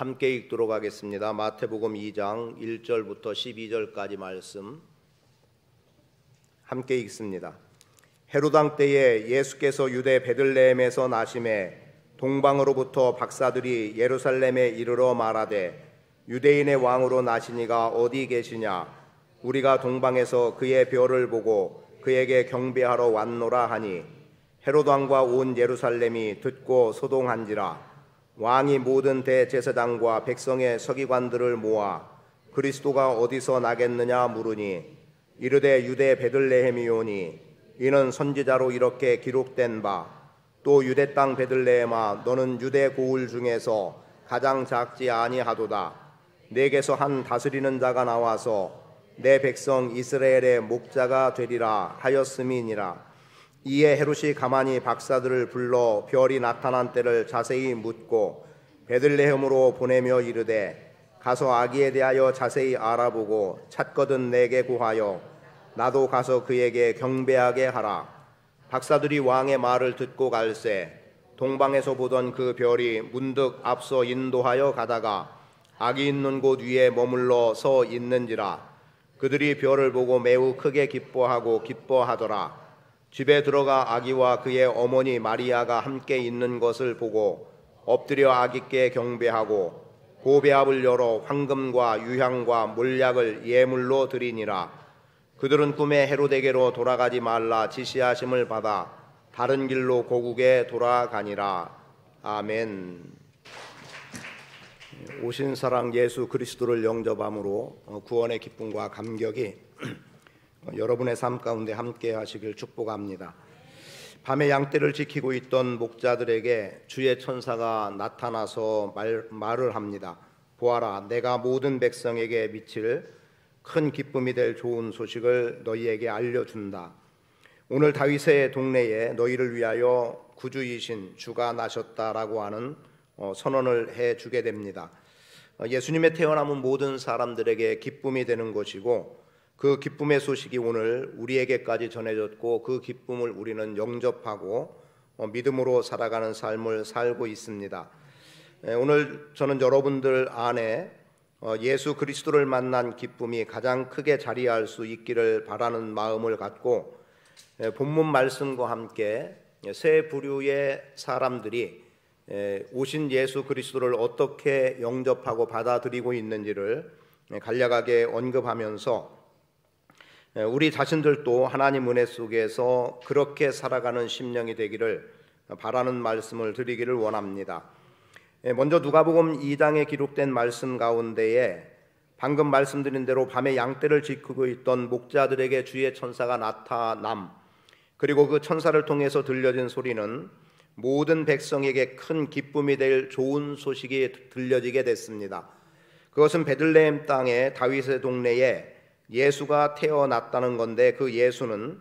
함께 읽도록 하겠습니다. 마태복음 2장 1절부터 12절까지 말씀 함께 읽습니다. 헤롯 왕 때에 예수께서 유대 베들레헴에서 나심에 동방으로부터 박사들이 예루살렘에 이르러 말하되 유대인의 왕으로 나시니가 어디 계시냐? 우리가 동방에서 그의 별을 보고 그에게 경배하러 왔노라 하니 헤롯 왕과 온 예루살렘이 듣고 소동한지라. 왕이 모든 대제사장과 백성의 서기관들을 모아 그리스도가 어디서 나겠느냐 물으니 이르되 유대 베들레헴이오니 이는 선지자로 이렇게 기록된 바 또 유대 땅 베들레헴아 너는 유대 고을 중에서 가장 작지 아니하도다. 내게서 한 다스리는 자가 나와서 내 백성 이스라엘의 목자가 되리라 하였음이니라. 이에 헤롯이 가만히 박사들을 불러 별이 나타난 때를 자세히 묻고 베들레헴으로 보내며 이르되 가서 아기에 대하여 자세히 알아보고 찾거든 내게 구하여 나도 가서 그에게 경배하게 하라. 박사들이 왕의 말을 듣고 갈새 동방에서 보던 그 별이 문득 앞서 인도하여 가다가 아기 있는 곳 위에 머물러 서 있는지라. 그들이 별을 보고 매우 크게 기뻐하더라. 집에 들어가 아기와 그의 어머니 마리아가 함께 있는 것을 보고 엎드려 아기께 경배하고 고배합을 열어 황금과 유향과 몰약을 예물로 드리니라. 그들은 꿈에 헤롯에게로 돌아가지 말라 지시하심을 받아 다른 길로 고국에 돌아가니라. 아멘. 오신 사랑 예수 그리스도를 영접함으로 구원의 기쁨과 감격이 여러분의 삶 가운데 함께 하시길 축복합니다. 밤에 양떼를 지키고 있던 목자들에게 주의 천사가 나타나서 말을 합니다. 보아라, 내가 모든 백성에게 미칠 큰 기쁨이 될 좋은 소식을 너희에게 알려준다. 오늘 다윗의 동네에 너희를 위하여 구주이신 주가 나셨다라고 하는 선언을 해주게 됩니다. 예수님의 태어남은 모든 사람들에게 기쁨이 되는 것이고 그 기쁨의 소식이 오늘 우리에게까지 전해졌고 그 기쁨을 우리는 영접하고 믿음으로 살아가는 삶을 살고 있습니다. 오늘 저는 여러분들 안에 예수 그리스도를 만난 기쁨이 가장 크게 자리할 수 있기를 바라는 마음을 갖고 본문 말씀과 함께 세 부류의 사람들이 오신 예수 그리스도를 어떻게 영접하고 받아들이고 있는지를 간략하게 언급하면서 우리 자신들도 하나님 은혜 속에서 그렇게 살아가는 심령이 되기를 바라는 말씀을 드리기를 원합니다. 먼저 누가복음 2장에 기록된 말씀 가운데에 방금 말씀드린 대로 밤에 양떼를 지키고 있던 목자들에게 주의 천사가 나타남, 그리고 그 천사를 통해서 들려진 소리는 모든 백성에게 큰 기쁨이 될 좋은 소식이 들려지게 됐습니다. 그것은 베들레헴 땅의 다윗의 동네에 예수가 태어났다는 건데 그 예수는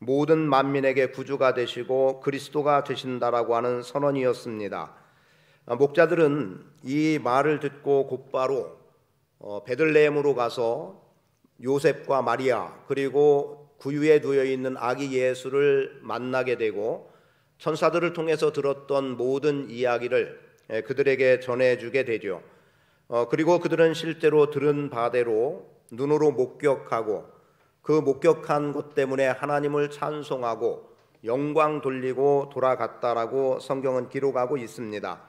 모든 만민에게 구주가 되시고 그리스도가 되신다라고 하는 선언이었습니다. 목자들은 이 말을 듣고 곧바로 베들레헴으로 가서 요셉과 마리아 그리고 구유에 누워 있는 아기 예수를 만나게 되고 천사들을 통해서 들었던 모든 이야기를 그들에게 전해주게 되죠. 그리고 그들은 실제로 들은 바대로 눈으로 목격하고 그 목격한 것 때문에 하나님을 찬송하고 영광 돌리고 돌아갔다라고 성경은 기록하고 있습니다.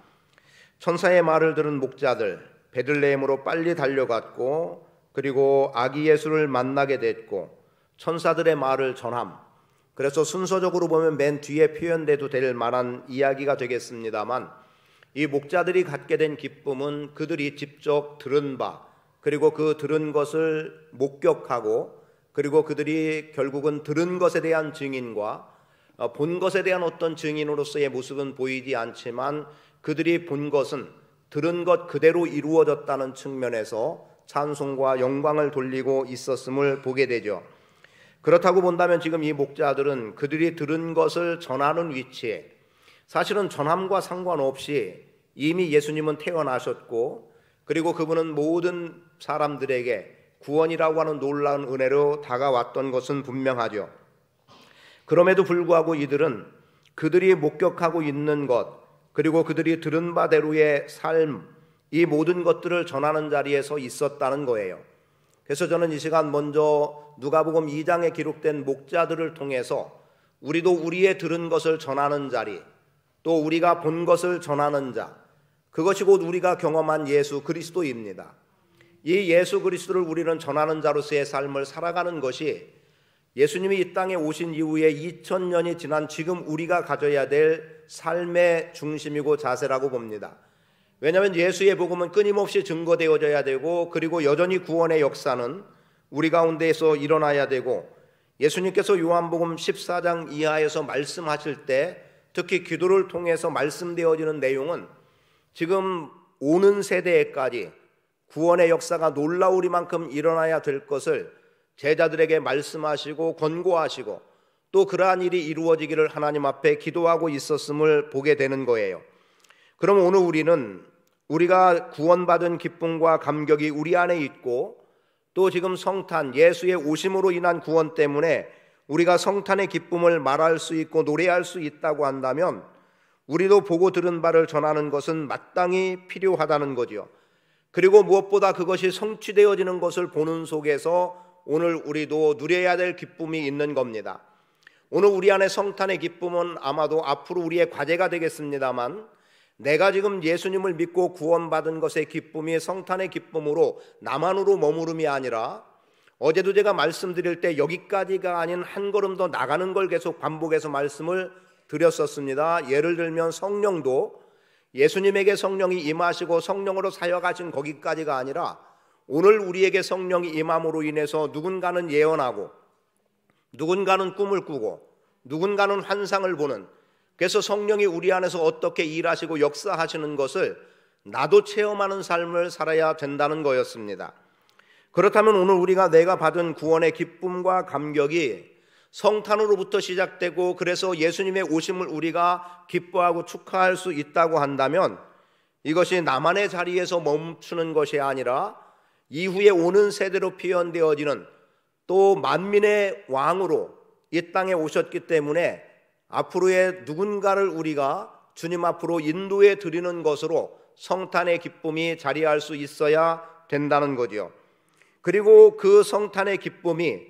천사의 말을 들은 목자들 베들레헴으로 빨리 달려갔고 그리고 아기 예수를 만나게 됐고 천사들의 말을 전함. 그래서 순서적으로 보면 맨 뒤에 표현돼도 될 만한 이야기가 되겠습니다만 이 목자들이 갖게 된 기쁨은 그들이 직접 들은 바 그리고 그 들은 것을 목격하고 그리고 그들이 결국은 들은 것에 대한 증인과 본 것에 대한 어떤 증인으로서의 모습은 보이지 않지만 그들이 본 것은 들은 것 그대로 이루어졌다는 측면에서 찬송과 영광을 돌리고 있었음을 보게 되죠. 그렇다고 본다면 지금 이 목자들은 그들이 들은 것을 전하는 위치에 사실은 전함과 상관없이 이미 예수님은 태어나셨고 그리고 그분은 모든 사람들에게 구원이라고 하는 놀라운 은혜로 다가왔던 것은 분명하죠. 그럼에도 불구하고 이들은 그들이 목격하고 있는 것 그리고 그들이 들은 바대로의 삶, 이 모든 것들을 전하는 자리에서 있었다는 거예요. 그래서 저는 이 시간 먼저 누가복음 2장에 기록된 목자들을 통해서 우리도 우리의 들은 것을 전하는 자리, 또 우리가 본 것을 전하는 자, 그것이 곧 우리가 경험한 예수 그리스도입니다. 이 예수 그리스도를 우리는 전하는 자로서의 삶을 살아가는 것이 예수님이 이 땅에 오신 이후에 2000년이 지난 지금 우리가 가져야 될 삶의 중심이고 자세라고 봅니다. 왜냐하면 예수의 복음은 끊임없이 증거되어져야 되고, 그리고 여전히 구원의 역사는 우리 가운데에서 일어나야 되고, 예수님께서 요한복음 14장 이하에서 말씀하실 때 특히 기도를 통해서 말씀되어지는 내용은 지금 오는 세대에까지 구원의 역사가 놀라우리만큼 일어나야 될 것을 제자들에게 말씀하시고 권고하시고, 또 그러한 일이 이루어지기를 하나님 앞에 기도하고 있었음을 보게 되는 거예요. 그럼 오늘 우리는 우리가 구원받은 기쁨과 감격이 우리 안에 있고, 또 지금 성탄 예수의 오심으로 인한 구원 때문에 우리가 성탄의 기쁨을 말할 수 있고 노래할 수 있다고 한다면, 우리도 보고 들은 바를 전하는 것은 마땅히 필요하다는 거죠. 그리고 무엇보다 그것이 성취되어지는 것을 보는 속에서 오늘 우리도 누려야 될 기쁨이 있는 겁니다. 오늘 우리 안에 성탄의 기쁨은 아마도 앞으로 우리의 과제가 되겠습니다만, 내가 지금 예수님을 믿고 구원받은 것의 기쁨이 성탄의 기쁨으로 나만으로 머무름이 아니라, 어제도 제가 말씀드릴 때 여기까지가 아닌 한 걸음 더 나가는 걸 계속 반복해서 말씀을 드렸었습니다. 예를 들면 성령도 예수님에게 성령이 임하시고 성령으로 사역하신 거기까지가 아니라, 오늘 우리에게 성령이 임함으로 인해서 누군가는 예언하고, 누군가는 꿈을 꾸고, 누군가는 환상을 보는, 그래서 성령이 우리 안에서 어떻게 일하시고 역사하시는 것을 나도 체험하는 삶을 살아야 된다는 거였습니다. 그렇다면 오늘 우리가 내가 받은 구원의 기쁨과 감격이 성탄으로부터 시작되고, 그래서 예수님의 오심을 우리가 기뻐하고 축하할 수 있다고 한다면, 이것이 나만의 자리에서 멈추는 것이 아니라 이후에 오는 세대로 표현되어지는 또 만민의 왕으로 이 땅에 오셨기 때문에 앞으로의 누군가를 우리가 주님 앞으로 인도해 드리는 것으로 성탄의 기쁨이 자리할 수 있어야 된다는 거죠. 그리고 그 성탄의 기쁨이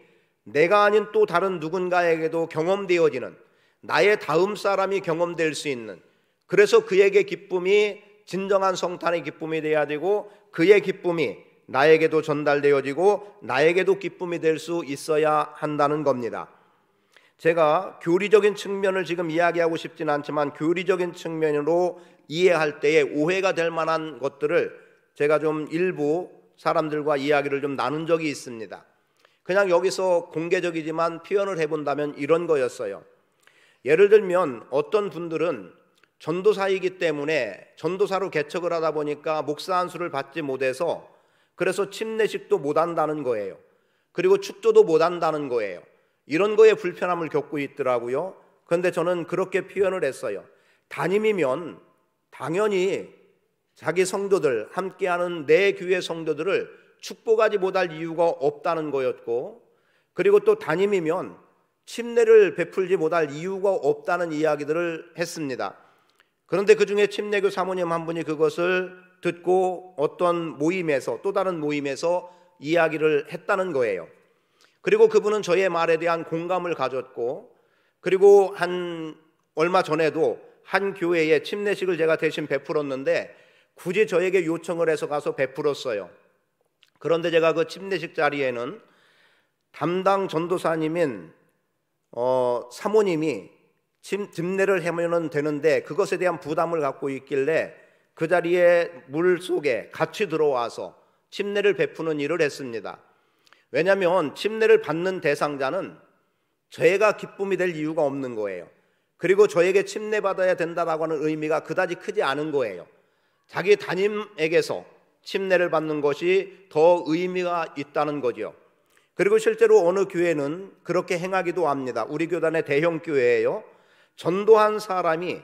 내가 아닌 또 다른 누군가에게도 경험되어지는, 나의 다음 사람이 경험될 수 있는, 그래서 그에게 기쁨이 진정한 성탄의 기쁨이 되어야 되고, 그의 기쁨이 나에게도 전달되어지고 나에게도 기쁨이 될 수 있어야 한다는 겁니다. 제가 교리적인 측면을 지금 이야기하고 싶진 않지만, 교리적인 측면으로 이해할 때에 오해가 될 만한 것들을 제가 좀 일부 사람들과 이야기를 좀 나눈 적이 있습니다. 그냥 여기서 공개적이지만 표현을 해본다면 이런 거였어요. 예를 들면 어떤 분들은 전도사이기 때문에 전도사로 개척을 하다 보니까 목사 안수를 받지 못해서 그래서 침례식도 못한다는 거예요. 그리고 축도도 못한다는 거예요. 이런 거에 불편함을 겪고 있더라고요. 그런데 저는 그렇게 표현을 했어요. 담임이면 당연히 자기 성도들, 함께하는 내 교회 성도들을 축복하지 못할 이유가 없다는 거였고, 그리고 또 담임이면 침례를 베풀지 못할 이유가 없다는 이야기들을 했습니다. 그런데 그 중에 침례교 사모님 한 분이 그것을 듣고 어떤 모임에서, 또 다른 모임에서 이야기를 했다는 거예요. 그리고 그분은 저의 말에 대한 공감을 가졌고, 그리고 얼마 전에도 한 교회에 침례식을 제가 대신 베풀었는데 굳이 저에게 요청을 해서 가서 베풀었어요. 그런데 제가 그 침례식 자리에는 담당 전도사님인 사모님이 집례를 하면 되는데 그것에 대한 부담을 갖고 있길래 그 자리에 물속에 같이 들어와서 침례를 베푸는 일을 했습니다. 왜냐하면 침례를 받는 대상자는 저희가 기쁨이 될 이유가 없는 거예요. 그리고 저에게 침례받아야 된다라고 하는 의미가 그다지 크지 않은 거예요. 자기 담임에게서 침례를 받는 것이 더 의미가 있다는 거죠. 그리고 실제로 어느 교회는 그렇게 행하기도 합니다. 우리 교단의 대형 교회예요. 전도한 사람이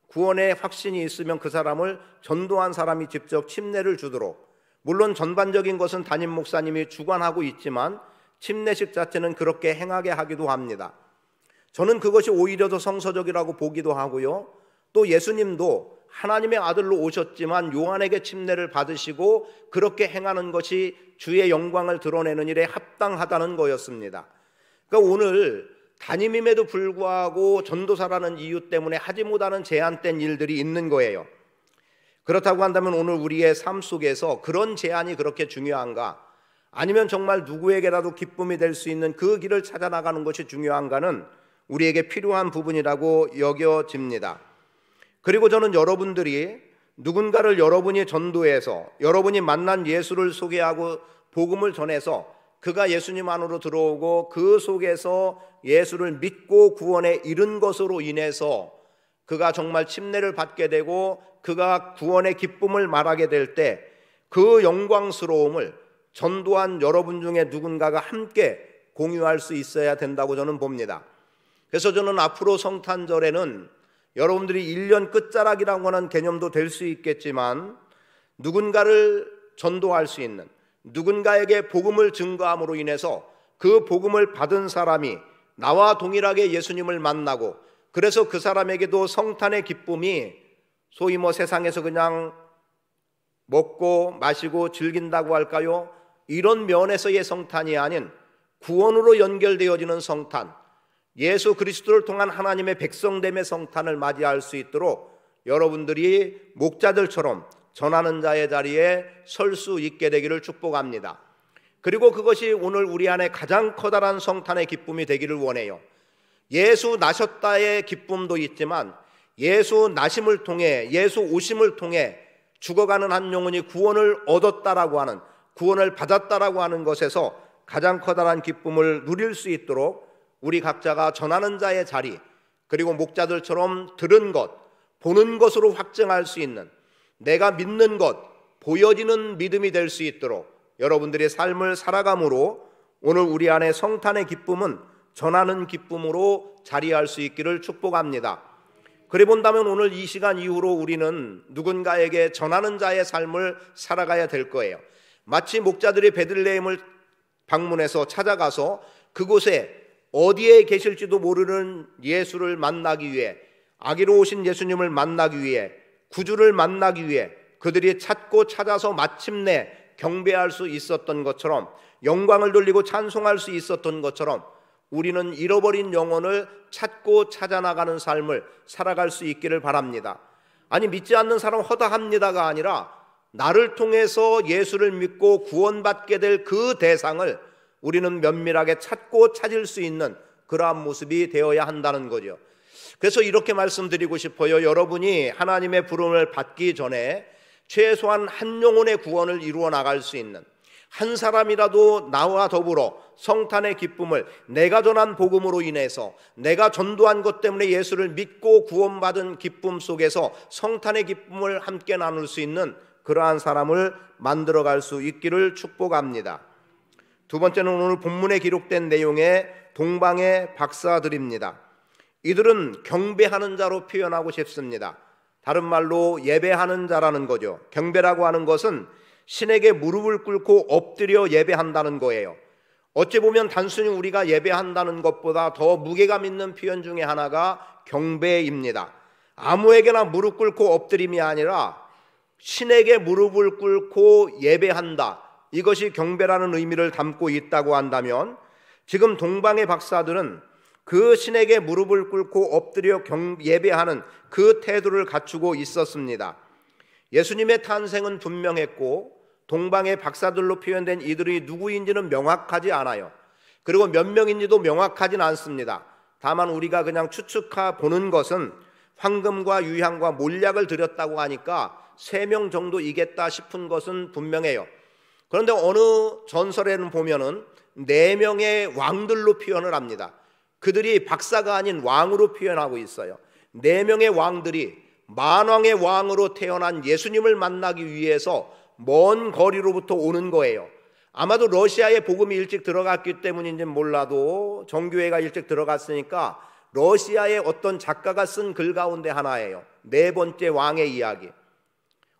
구원의 확신이 있으면 그 사람을 전도한 사람이 직접 침례를 주도록, 물론 전반적인 것은 담임 목사님이 주관하고 있지만 침례식 자체는 그렇게 행하게 하기도 합니다. 저는 그것이 오히려 더 성서적이라고 보기도 하고요. 또 예수님도 하나님의 아들로 오셨지만 요한에게 침례를 받으시고 그렇게 행하는 것이 주의 영광을 드러내는 일에 합당하다는 거였습니다. 그러니까 오늘 담임임에도 불구하고 전도사라는 이유 때문에 하지 못하는 제한된 일들이 있는 거예요. 그렇다고 한다면 오늘 우리의 삶 속에서 그런 제한이 그렇게 중요한가? 아니면 정말 누구에게라도 기쁨이 될 수 있는 그 길을 찾아 나가는 것이 중요한가는 우리에게 필요한 부분이라고 여겨집니다. 그리고 저는 여러분들이 누군가를 여러분이 전도해서 여러분이 만난 예수를 소개하고 복음을 전해서 그가 예수님 안으로 들어오고 그 속에서 예수를 믿고 구원에 이른 것으로 인해서 그가 정말 침례를 받게 되고 그가 구원의 기쁨을 말하게 될 때 그 영광스러움을 전도한 여러분 중에 누군가가 함께 공유할 수 있어야 된다고 저는 봅니다. 그래서 저는 앞으로 성탄절에는 여러분들이 1년 끝자락이라고 하는 개념도 될 수 있겠지만 누군가를 전도할 수 있는, 누군가에게 복음을 증거함으로 인해서 그 복음을 받은 사람이 나와 동일하게 예수님을 만나고 그래서 그 사람에게도 성탄의 기쁨이 소위 세상에서 그냥 먹고 마시고 즐긴다고 할까요? 이런 면에서의 성탄이 아닌 구원으로 연결되어지는 성탄, 예수 그리스도를 통한 하나님의 백성됨의 성탄을 맞이할 수 있도록 여러분들이 목자들처럼 전하는 자의 자리에 설 수 있게 되기를 축복합니다. 그리고 그것이 오늘 우리 안에 가장 커다란 성탄의 기쁨이 되기를 원해요. 예수 나셨다의 기쁨도 있지만 예수 나심을 통해, 예수 오심을 통해 죽어가는 한 영혼이 구원을 얻었다라고 하는, 구원을 받았다라고 하는 것에서 가장 커다란 기쁨을 누릴 수 있도록 우리 각자가 전하는 자의 자리, 그리고 목자들처럼 들은 것, 보는 것으로 확증할 수 있는, 내가 믿는 것, 보여지는 믿음이 될 수 있도록 여러분들의 삶을 살아감으로 오늘 우리 안에 성탄의 기쁨은 전하는 기쁨으로 자리할 수 있기를 축복합니다. 그래 본다면 오늘 이 시간 이후로 우리는 누군가에게 전하는 자의 삶을 살아가야 될 거예요. 마치 목자들이 베들레헴을 방문해서 찾아가서 그곳에 어디에 계실지도 모르는 예수를 만나기 위해, 아기로 오신 예수님을 만나기 위해, 구주를 만나기 위해 그들이 찾고 찾아서 마침내 경배할 수 있었던 것처럼, 영광을 돌리고 찬송할 수 있었던 것처럼 우리는 잃어버린 영혼을 찾고 찾아나가는 삶을 살아갈 수 있기를 바랍니다. 아니, 믿지 않는 사람 허다합니다가 아니라 나를 통해서 예수를 믿고 구원받게 될 그 대상을 우리는 면밀하게 찾고 찾을 수 있는 그러한 모습이 되어야 한다는 거죠. 그래서 이렇게 말씀드리고 싶어요. 여러분이 하나님의 부름을 받기 전에 최소한 한 영혼의 구원을 이루어 나갈 수 있는, 한 사람이라도 나와 더불어 성탄의 기쁨을 내가 전한 복음으로 인해서, 내가 전도한 것 때문에 예수를 믿고 구원받은 기쁨 속에서 성탄의 기쁨을 함께 나눌 수 있는 그러한 사람을 만들어갈 수 있기를 축복합니다. 두 번째는 오늘 본문에 기록된 내용의 동방의 박사들입니다. 이들은 경배하는 자로 표현하고 싶습니다. 다른 말로 예배하는 자라는 거죠. 경배라고 하는 것은 신에게 무릎을 꿇고 엎드려 예배한다는 거예요. 어찌 보면 단순히 우리가 예배한다는 것보다 더 무게감 있는 표현 중에 하나가 경배입니다. 아무에게나 무릎 꿇고 엎드림이 아니라 신에게 무릎을 꿇고 예배한다, 이것이 경배라는 의미를 담고 있다고 한다면 지금 동방의 박사들은 그 신에게 무릎을 꿇고 엎드려 예배하는 그 태도를 갖추고 있었습니다. 예수님의 탄생은 분명했고 동방의 박사들로 표현된 이들이 누구인지는 명확하지 않아요. 그리고 몇 명인지도 명확하진 않습니다. 다만 우리가 그냥 추측해 보는 것은 황금과 유향과 몰약을 드렸다고 하니까 3명 정도이겠다 싶은 것은 분명해요. 그런데 어느 전설에는 보면은 4명의 왕들로 표현을 합니다. 그들이 박사가 아닌 왕으로 표현하고 있어요. 4명의 왕들이 만왕의 왕으로 태어난 예수님을 만나기 위해서 먼 거리로부터 오는 거예요. 아마도 러시아에 복음이 일찍 들어갔기 때문인지는 몰라도 정교회가 일찍 들어갔으니까 러시아의 어떤 작가가 쓴 글 가운데 하나예요. 4번째 왕의 이야기.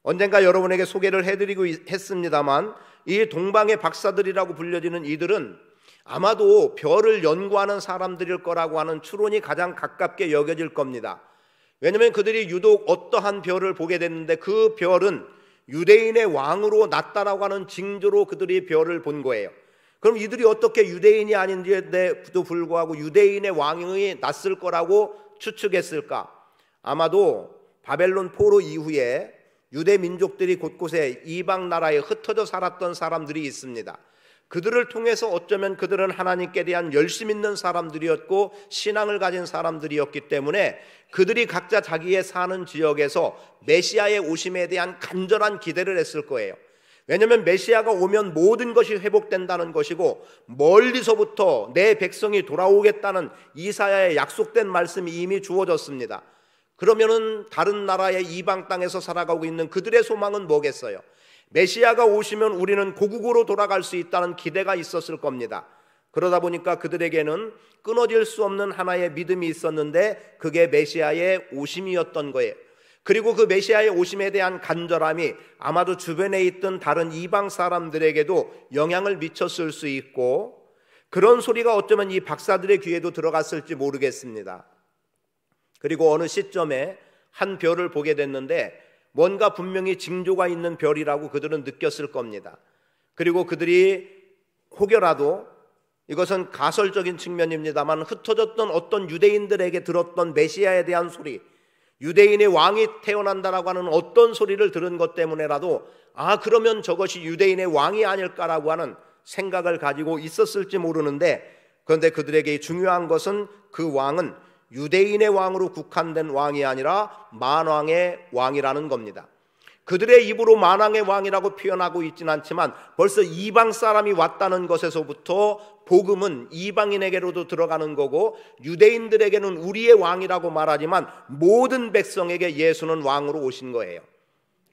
언젠가 여러분에게 소개를 해드리고 했습니다만 이 동방의 박사들이라고 불려지는 이들은 아마도 별을 연구하는 사람들일 거라고 하는 추론이 가장 가깝게 여겨질 겁니다. 왜냐하면 그들이 유독 어떠한 별을 보게 됐는데 그 별은 유대인의 왕으로 났다라고 하는 징조로 그들이 별을 본 거예요. 그럼 이들이 어떻게 유대인이 아닌데도 불구하고 유대인의 왕이 났을 거라고 추측했을까? 아마도 바벨론 포로 이후에 유대 민족들이 곳곳에 이방 나라에 흩어져 살았던 사람들이 있습니다. 그들을 통해서 어쩌면 그들은 하나님께 대한 열심 있는 사람들이었고 신앙을 가진 사람들이었기 때문에 그들이 각자 자기의 사는 지역에서 메시아의 오심에 대한 간절한 기대를 했을 거예요. 왜냐하면 메시아가 오면 모든 것이 회복된다는 것이고 멀리서부터 내 백성이 돌아오겠다는 이사야의 약속된 말씀이 이미 주어졌습니다. 그러면은 다른 나라의 이방 땅에서 살아가고 있는 그들의 소망은 뭐겠어요? 메시아가 오시면 우리는 고국으로 돌아갈 수 있다는 기대가 있었을 겁니다. 그러다 보니까 그들에게는 끊어질 수 없는 하나의 믿음이 있었는데 그게 메시아의 오심이었던 거예요. 그리고 그 메시아의 오심에 대한 간절함이 아마도 주변에 있던 다른 이방 사람들에게도 영향을 미쳤을 수 있고 그런 소리가 어쩌면 이 박사들의 귀에도 들어갔을지 모르겠습니다. 그리고 어느 시점에 한 별을 보게 됐는데 뭔가 분명히 징조가 있는 별이라고 그들은 느꼈을 겁니다. 그리고 그들이 혹여라도 이것은 가설적인 측면입니다만 흩어졌던 어떤 유대인들에게 들었던 메시아에 대한 소리, 유대인의 왕이 태어난다라고 하는 어떤 소리를 들은 것 때문에라도 그러면 저것이 유대인의 왕이 아닐까라고 하는 생각을 가지고 있었을지 모르는데 그런데 그들에게 중요한 것은 그 왕은 유대인의 왕으로 국한된 왕이 아니라 만왕의 왕이라는 겁니다. 그들의 입으로 만왕의 왕이라고 표현하고 있지는 않지만 벌써 이방 사람이 왔다는 것에서부터 복음은 이방인에게로도 들어가는 거고 유대인들에게는 우리의 왕이라고 말하지만 모든 백성에게 예수는 왕으로 오신 거예요.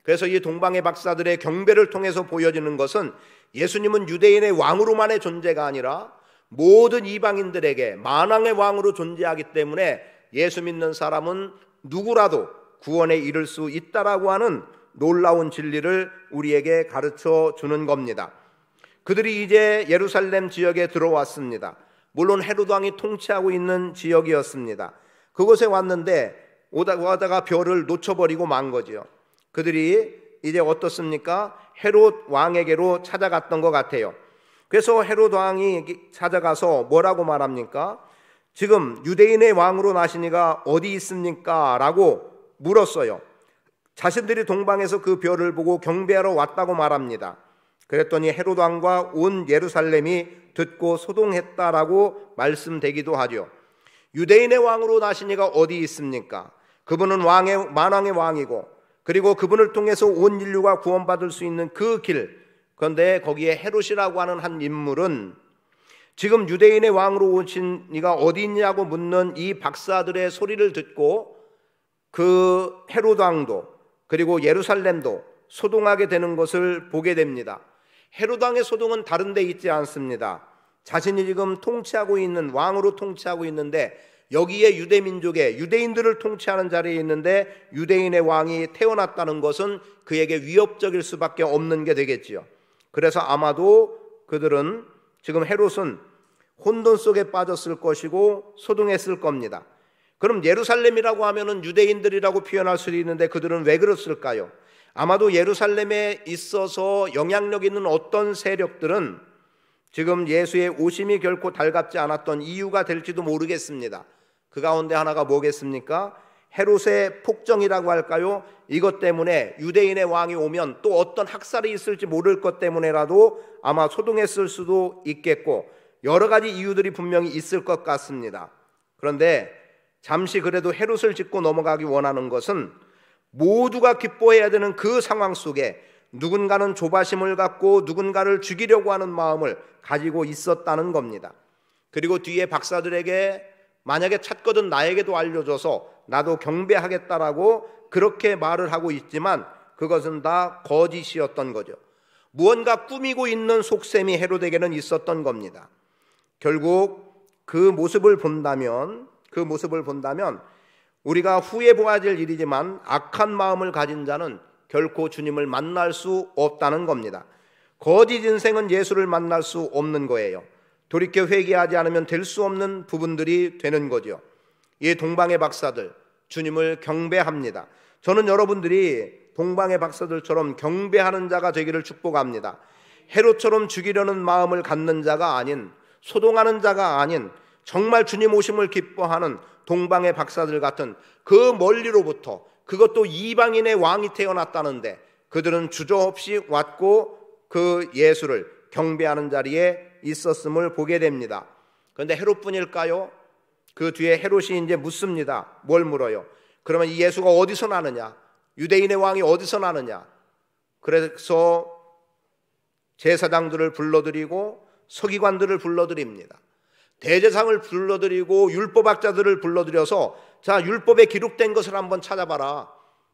그래서 이 동방의 박사들의 경배를 통해서 보여지는 것은 예수님은 유대인의 왕으로만의 존재가 아니라 모든 이방인들에게 만왕의 왕으로 존재하기 때문에 예수 믿는 사람은 누구라도 구원에 이를 수 있다라고 하는 놀라운 진리를 우리에게 가르쳐 주는 겁니다. 그들이 이제 예루살렘 지역에 들어왔습니다. 물론 헤롯 왕이 통치하고 있는 지역이었습니다. 그곳에 왔는데 오다가 별을 놓쳐버리고 만 거지요. 그들이 이제 어떻습니까? 헤롯 왕에게로 찾아갔던 것 같아요. 그래서 헤롯 왕이 찾아가서 뭐라고 말합니까? 지금 유대인의 왕으로 나시니가 어디 있습니까? 라고 물었어요. 자신들이 동방에서 그 별을 보고 경배하러 왔다고 말합니다. 그랬더니 헤롯 왕과 온 예루살렘이 듣고 소동했다라고 말씀되기도 하죠. 유대인의 왕으로 나시니가 어디 있습니까? 그분은 만왕의 왕이고 그리고 그분을 통해서 온 인류가 구원받을 수 있는 그 길, 그런데 거기에 헤롯이라고 하는 한 인물은 지금 유대인의 왕으로 오신 이가 어디 있냐고 묻는 이 박사들의 소리를 듣고 그 헤롯 왕도 그리고 예루살렘도 소동하게 되는 것을 보게 됩니다. 헤롯 왕의 소동은 다른 데 있지 않습니다. 자신이 지금 통치하고 있는 왕으로 통치하고 있는데 여기에 유대민족의 유대인들을 통치하는 자리에 있는데 유대인의 왕이 태어났다는 것은 그에게 위협적일 수밖에 없는 게 되겠지요. 그래서 아마도 그들은 지금 헤롯은 혼돈 속에 빠졌을 것이고 소동했을 겁니다. 그럼 예루살렘이라고 하면은 유대인들이라고 표현할 수도 있는데 그들은 왜 그랬을까요? 아마도 예루살렘에 있어서 영향력 있는 어떤 세력들은 지금 예수의 오심이 결코 달갑지 않았던 이유가 될지도 모르겠습니다. 그 가운데 하나가 뭐겠습니까? 헤롯의 폭정이라고 할까요? 이것 때문에 유대인의 왕이 오면 또 어떤 학살이 있을지 모를 것 때문에라도 아마 소동했을 수도 있겠고 여러 가지 이유들이 분명히 있을 것 같습니다. 그런데 잠시 그래도 헤롯을 짚고 넘어가기 원하는 것은 모두가 기뻐해야 되는 그 상황 속에 누군가는 조바심을 갖고 누군가를 죽이려고 하는 마음을 가지고 있었다는 겁니다. 그리고 뒤에 박사들에게 만약에 찾거든 나에게도 알려줘서 나도 경배하겠다라고 그렇게 말을 하고 있지만 그것은 다 거짓이었던 거죠. 무언가 꾸미고 있는 속셈이 헤롯에게는 있었던 겁니다. 결국 그 모습을 본다면 우리가 후에 보아야 될 일이지만 악한 마음을 가진 자는 결코 주님을 만날 수 없다는 겁니다. 거짓 인생은 예수를 만날 수 없는 거예요. 돌이켜 회개하지 않으면 될 수 없는 부분들이 되는 거죠. 이 동방의 박사들, 주님을 경배합니다. 저는 여러분들이 동방의 박사들처럼 경배하는 자가 되기를 축복합니다. 헤롯처럼 죽이려는 마음을 갖는 자가 아닌, 소동하는 자가 아닌, 정말 주님 오심을 기뻐하는 동방의 박사들 같은 그 멀리로부터, 그것도 이방인의 왕이 태어났다는데 그들은 주저없이 왔고 그 예수를 경배하는 자리에 있었음을 보게 됩니다. 그런데 헤롯뿐일까요? 그 뒤에 헤롯이 이제 묻습니다. 뭘 물어요? 그러면 이 예수가 어디서 나느냐? 유대인의 왕이 어디서 나느냐? 그래서 제사장들을 불러들이고 서기관들을 불러들입니다. 대제사장을 불러들이고 율법학자들을 불러들여서 자, 율법에 기록된 것을 한번 찾아봐라.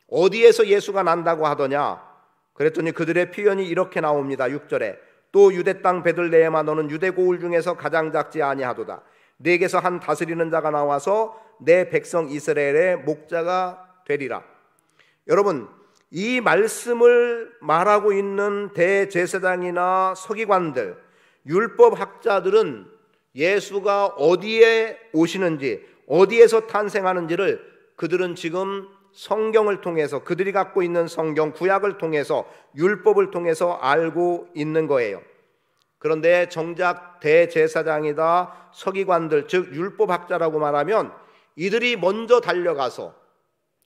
어디에서 예수가 난다고 하더냐? 그랬더니 그들의 표현이 이렇게 나옵니다. 6절에 또 유대 땅 베들레헴아 너는 유대 고을 중에서 가장 작지 아니하도다. 네게서 한 다스리는 자가 나와서 내 백성 이스라엘의 목자가 되리라. 여러분, 이 말씀을 말하고 있는 대제사장이나 서기관들, 율법학자들은 예수가 어디에 오시는지, 어디에서 탄생하는지를 그들은 지금 성경을 통해서, 그들이 갖고 있는 성경, 구약을 통해서, 율법을 통해서 알고 있는 거예요. 그런데 정작 대제사장이다 서기관들, 즉 율법학자라고 말하면 이들이 먼저 달려가서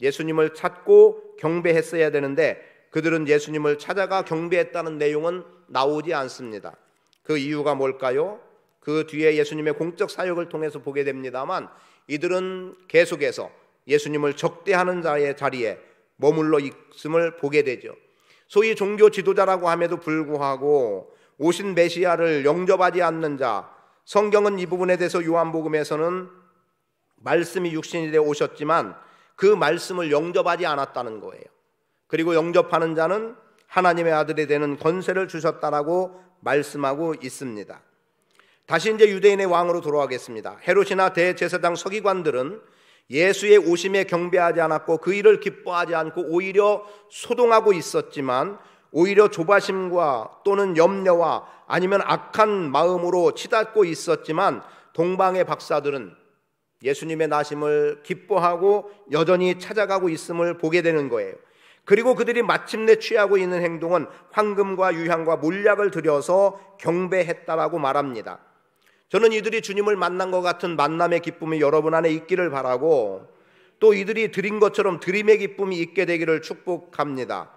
예수님을 찾고 경배했어야 되는데 그들은 예수님을 찾아가 경배했다는 내용은 나오지 않습니다. 그 이유가 뭘까요? 그 뒤에 예수님의 공적 사역을 통해서 보게 됩니다만 이들은 계속해서 예수님을 적대하는 자의 자리에 머물러 있음을 보게 되죠. 소위 종교 지도자라고 함에도 불구하고 오신 메시아를 영접하지 않는 자, 성경은 이 부분에 대해서 요한복음에서는 말씀이 육신이 되어 오셨지만 그 말씀을 영접하지 않았다는 거예요. 그리고 영접하는 자는 하나님의 아들이 되는 권세를 주셨다라고 말씀하고 있습니다. 다시 이제 유대인의 왕으로 돌아가겠습니다. 헤롯이나 대제사장 서기관들은 예수의 오심에 경배하지 않았고 그 일을 기뻐하지 않고 오히려 소동하고 있었지만 오히려 조바심과 또는 염려와 아니면 악한 마음으로 치닫고 있었지만 동방의 박사들은 예수님의 나심을 기뻐하고 여전히 찾아가고 있음을 보게 되는 거예요. 그리고 그들이 마침내 취하고 있는 행동은 황금과 유향과 몰약을 들여서 경배했다라고 말합니다. 저는 이들이 주님을 만난 것 같은 만남의 기쁨이 여러분 안에 있기를 바라고 또 이들이 드린 것처럼 드림의 기쁨이 있게 되기를 축복합니다.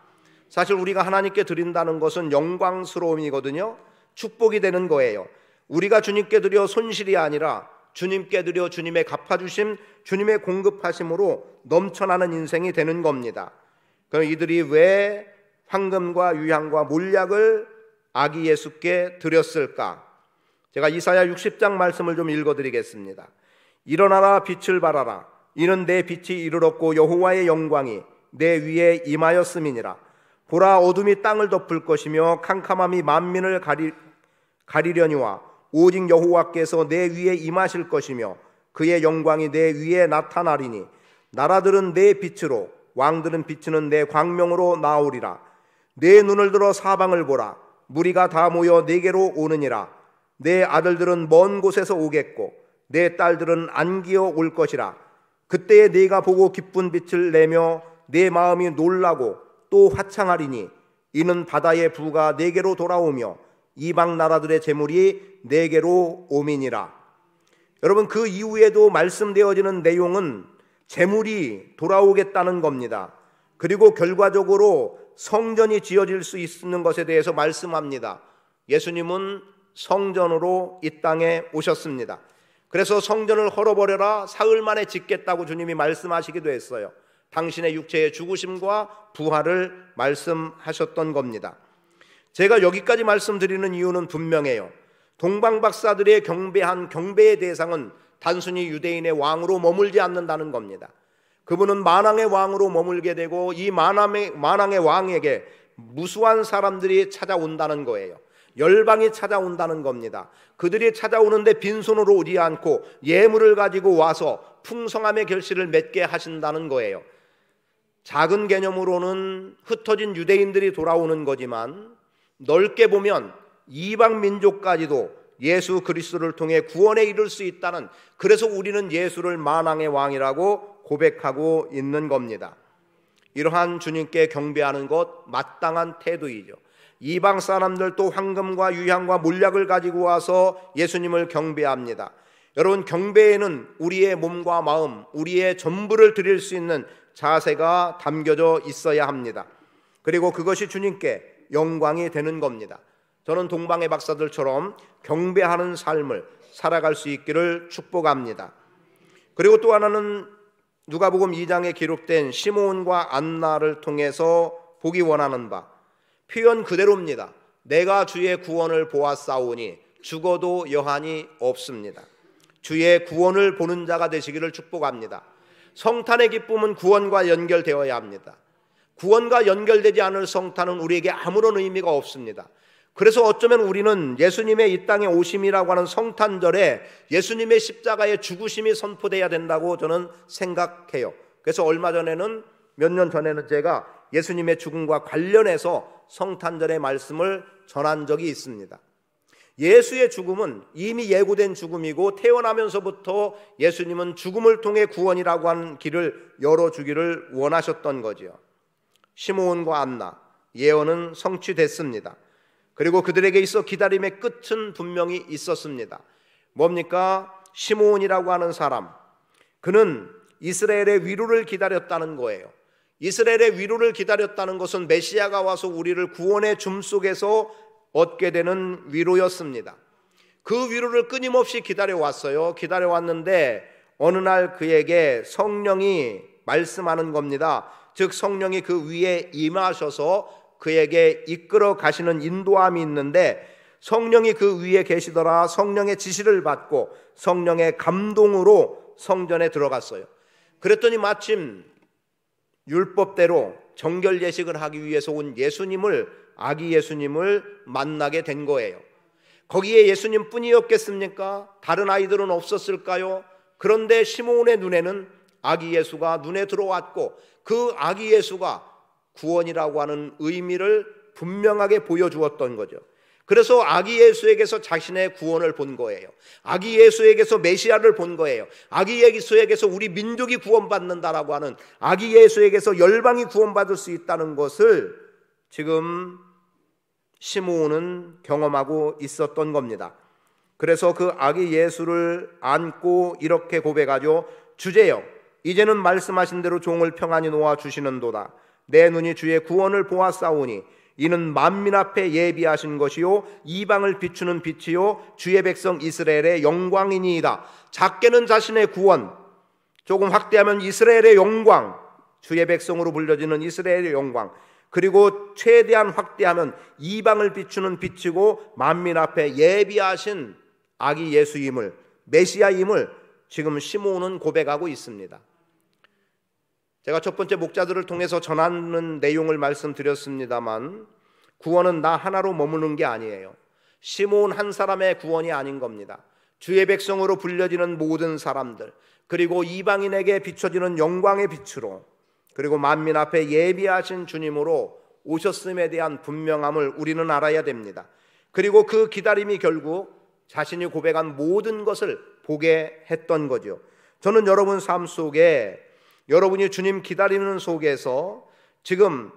사실 우리가 하나님께 드린다는 것은 영광스러움이거든요. 축복이 되는 거예요. 우리가 주님께 드려 손실이 아니라 주님께 드려 주님의 갚아주심, 주님의 공급하심으로 넘쳐나는 인생이 되는 겁니다. 그럼 이들이 왜 황금과 유향과 몰약을 아기 예수께 드렸을까? 제가 이사야 60장 말씀을 좀 읽어드리겠습니다. 일어나라 빛을 발하라. 이는 내 빛이 이르렀고 여호와의 영광이 내 위에 임하였음이니라. 보라 어둠이 땅을 덮을 것이며 캄캄함이 만민을 가리려니와 오직 여호와께서 내 위에 임하실 것이며 그의 영광이 내 위에 나타나리니 나라들은 내 빛으로 왕들은 비추는 내 광명으로 나오리라. 내 눈을 들어 사방을 보라. 무리가 다 모여 내게로 오느니라. 내 아들들은 먼 곳에서 오겠고 내 딸들은 안기어 올 것이라. 그때에 네가 보고 기쁜 빛을 내며 내 마음이 놀라고 또 화창하리니 이는 바다의 부가 내게로 돌아오며 이방 나라들의 재물이 내게로 오미니라. 여러분, 그 이후에도 말씀되어지는 내용은 재물이 돌아오겠다는 겁니다. 그리고 결과적으로 성전이 지어질 수 있는 것에 대해서 말씀합니다. 예수님은 성전으로 이 땅에 오셨습니다. 그래서 성전을 헐어버려라 사흘 만에 짓겠다고 주님이 말씀하시기도 했어요. 당신의 육체의 죽으심과 부활을 말씀하셨던 겁니다. 제가 여기까지 말씀드리는 이유는 분명해요. 동방박사들의 경배한 경배의 대상은 단순히 유대인의 왕으로 머물지 않는다는 겁니다. 그분은 만왕의 왕으로 머물게 되고 이 만왕의 왕에게 무수한 사람들이 찾아온다는 거예요. 열방이 찾아온다는 겁니다. 그들이 찾아오는데 빈손으로 오지 않고 예물을 가지고 와서 풍성함의 결실을 맺게 하신다는 거예요. 작은 개념으로는 흩어진 유대인들이 돌아오는 거지만 넓게 보면 이방 민족까지도 예수 그리스도를 통해 구원에 이를 수 있다는, 그래서 우리는 예수를 만왕의 왕이라고 고백하고 있는 겁니다. 이러한 주님께 경배하는 것 마땅한 태도이죠. 이방 사람들도 황금과 유향과 몰약을 가지고 와서 예수님을 경배합니다. 여러분, 경배에는 우리의 몸과 마음, 우리의 전부를 드릴 수 있는 자세가 담겨져 있어야 합니다. 그리고 그것이 주님께 영광이 되는 겁니다. 저는 동방의 박사들처럼 경배하는 삶을 살아갈 수 있기를 축복합니다. 그리고 또 하나는 누가복음 2장에 기록된 시므온과 안나를 통해서 보기 원하는 바, 표현 그대로입니다. 내가 주의 구원을 보았사오니 죽어도 여한이 없습니다. 주의 구원을 보는 자가 되시기를 축복합니다. 성탄의 기쁨은 구원과 연결되어야 합니다. 구원과 연결되지 않을 성탄은 우리에게 아무런 의미가 없습니다. 그래서 어쩌면 우리는 예수님의 이 땅에 오심이라고 하는 성탄절에 예수님의 십자가의 죽으심이 선포돼야 된다고 저는 생각해요. 그래서 얼마 전에는, 몇 년 전에는 제가 예수님의 죽음과 관련해서 성탄절의 말씀을 전한 적이 있습니다. 예수의 죽음은 이미 예고된 죽음이고, 태어나면서부터 예수님은 죽음을 통해 구원이라고 하는 길을 열어주기를 원하셨던 거지요. 시므온과 안나, 예언은 성취됐습니다. 그리고 그들에게 있어 기다림의 끝은 분명히 있었습니다. 뭡니까? 시므온이라고 하는 사람, 그는 이스라엘의 위로를 기다렸다는 거예요. 이스라엘의 위로를 기다렸다는 것은 메시아가 와서 우리를 구원의 줌 속에서 얻게 되는 위로였습니다. 그 위로를 끊임없이 기다려왔어요. 기다려왔는데 어느 날 그에게 성령이 말씀하는 겁니다. 즉 성령이 그 위에 임하셔서 그에게 이끌어 가시는 인도함이 있는데, 성령이 그 위에 계시더라. 성령의 지시를 받고 성령의 감동으로 성전에 들어갔어요. 그랬더니 마침 율법대로 정결 예식을 하기 위해서 온 예수님을, 아기 예수님을 만나게 된 거예요. 거기에 예수님 뿐이었겠습니까? 다른 아이들은 없었을까요? 그런데 시므온의 눈에는 아기 예수가 눈에 들어왔고, 그 아기 예수가 구원이라고 하는 의미를 분명하게 보여주었던 거죠. 그래서 아기 예수에게서 자신의 구원을 본 거예요. 아기 예수에게서 메시아를 본 거예요. 아기 예수에게서 우리 민족이 구원받는다라고 하는, 아기 예수에게서 열방이 구원받을 수 있다는 것을 지금 시므온은 경험하고 있었던 겁니다. 그래서 그 아기 예수를 안고 이렇게 고백하죠. 주제여, 이제는 말씀하신 대로 종을 평안히 놓아 주시는도다. 내 눈이 주의 구원을 보았사오니 이는 만민 앞에 예비하신 것이요 이방을 비추는 빛이요 주의 백성 이스라엘의 영광이니이다. 작게는 자신의 구원, 조금 확대하면 이스라엘의 영광, 주의 백성으로 불려지는 이스라엘의 영광, 그리고 최대한 확대하면 이방을 비추는 빛이고 만민 앞에 예비하신 아기 예수임을, 메시아임을 지금 시므온은 고백하고 있습니다. 제가 첫 번째 목자들을 통해서 전하는 내용을 말씀드렸습니다만, 구원은 나 하나로 머무는 게 아니에요. 시므온 한 사람의 구원이 아닌 겁니다. 주의 백성으로 불려지는 모든 사람들, 그리고 이방인에게 비춰지는 영광의 빛으로, 그리고 만민 앞에 예비하신 주님으로 오셨음에 대한 분명함을 우리는 알아야 됩니다. 그리고 그 기다림이 결국 자신이 고백한 모든 것을 보게 했던 거죠. 저는 여러분 삶 속에, 여러분이 주님 기다리는 속에서 지금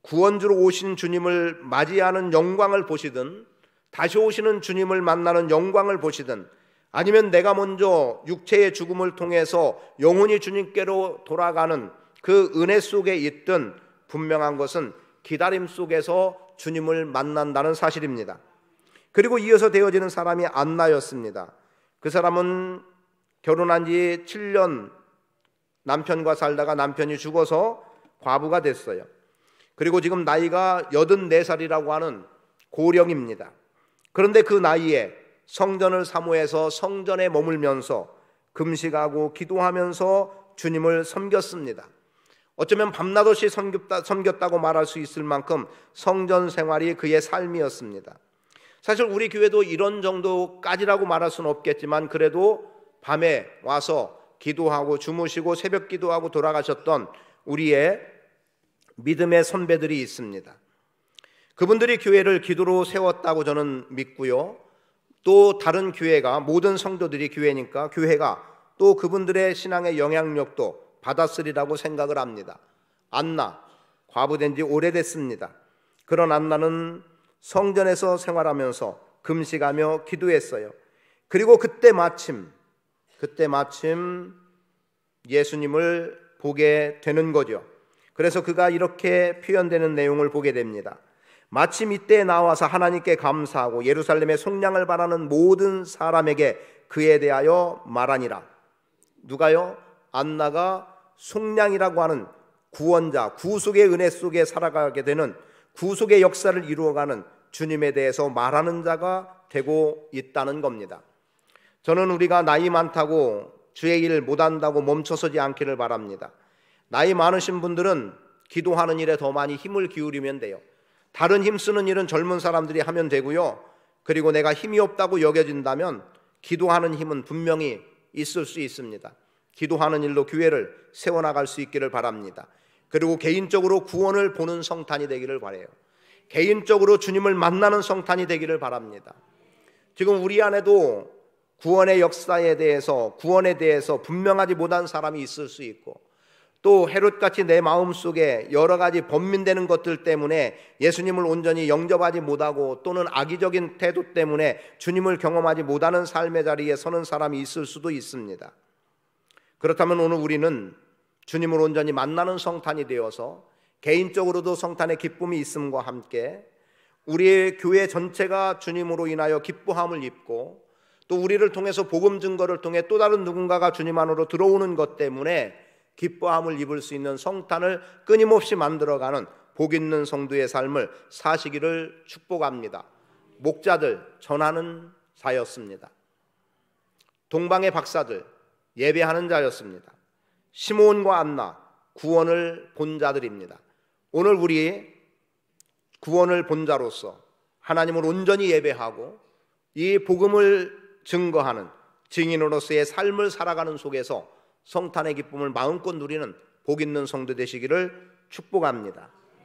구원주로 오신 주님을 맞이하는 영광을 보시든, 다시 오시는 주님을 만나는 영광을 보시든, 아니면 내가 먼저 육체의 죽음을 통해서 영혼이 주님께로 돌아가는 그 은혜 속에 있든, 분명한 것은 기다림 속에서 주님을 만난다는 사실입니다. 그리고 이어서 되어지는 사람이 안나였습니다. 그 사람은 결혼한 지 7년 남편과 살다가 남편이 죽어서 과부가 됐어요. 그리고 지금 나이가 84살이라고 하는 고령입니다. 그런데 그 나이에 성전을 사모해서 성전에 머물면서 금식하고 기도하면서 주님을 섬겼습니다. 어쩌면 밤낮없이 섬겼다고 말할 수 있을 만큼 성전 생활이 그의 삶이었습니다. 사실 우리 교회도 이런 정도까지라고 말할 수는 없겠지만, 그래도 밤에 와서 기도하고 주무시고 새벽 기도하고 돌아가셨던 우리의 믿음의 선배들이 있습니다. 그분들이 교회를 기도로 세웠다고 저는 믿고요, 또 다른 교회가, 모든 성도들이 교회니까 교회가 또 그분들의 신앙의 영향력도 받았으리라고 생각을 합니다. 안나, 과부된 지 오래됐습니다. 그런 안나는 성전에서 생활하면서 금식하며 기도했어요. 그리고 그때 마침 예수님을 보게 되는 거죠. 그래서 그가 이렇게 표현되는 내용을 보게 됩니다. 마침 이때 나와서 하나님께 감사하고 예루살렘의 속량을 바라는 모든 사람에게 그에 대하여 말하니라. 누가요? 안나가 속량이라고 하는 구원자, 구속의 은혜 속에 살아가게 되는, 구속의 역사를 이루어가는 주님에 대해서 말하는 자가 되고 있다는 겁니다. 저는 우리가 나이 많다고 주의 일 못한다고 멈춰서지 않기를 바랍니다. 나이 많으신 분들은 기도하는 일에 더 많이 힘을 기울이면 돼요. 다른 힘쓰는 일은 젊은 사람들이 하면 되고요. 그리고 내가 힘이 없다고 여겨진다면 기도하는 힘은 분명히 있을 수 있습니다. 기도하는 일로 교회를 세워나갈 수 있기를 바랍니다. 그리고 개인적으로 구원을 보는 성탄이 되기를 바라요. 개인적으로 주님을 만나는 성탄이 되기를 바랍니다. 지금 우리 안에도 구원의 역사에 대해서, 구원에 대해서 분명하지 못한 사람이 있을 수 있고, 또 헤롯같이 내 마음속에 여러 가지 번민되는 것들 때문에 예수님을 온전히 영접하지 못하고, 또는 악의적인 태도 때문에 주님을 경험하지 못하는 삶의 자리에 서는 사람이 있을 수도 있습니다. 그렇다면 오늘 우리는 주님을 온전히 만나는 성탄이 되어서 개인적으로도 성탄의 기쁨이 있음과 함께 우리의 교회 전체가 주님으로 인하여 기뻐함을 입고, 또 우리를 통해서 복음 증거를 통해 또 다른 누군가가 주님 안으로 들어오는 것 때문에 기뻐함을 입을 수 있는 성탄을 끊임없이 만들어가는 복 있는 성도의 삶을 사시기를 축복합니다. 목자들, 전하는 자였습니다. 동방의 박사들, 예배하는 자였습니다. 시므온과 안나, 구원을 본 자들입니다. 오늘 우리 구원을 본 자로서 하나님을 온전히 예배하고 이 복음을 증거하는 증인으로서의 삶을 살아가는 속에서 성탄의 기쁨을 마음껏 누리는 복 있는 성도 되시기를 축복합니다.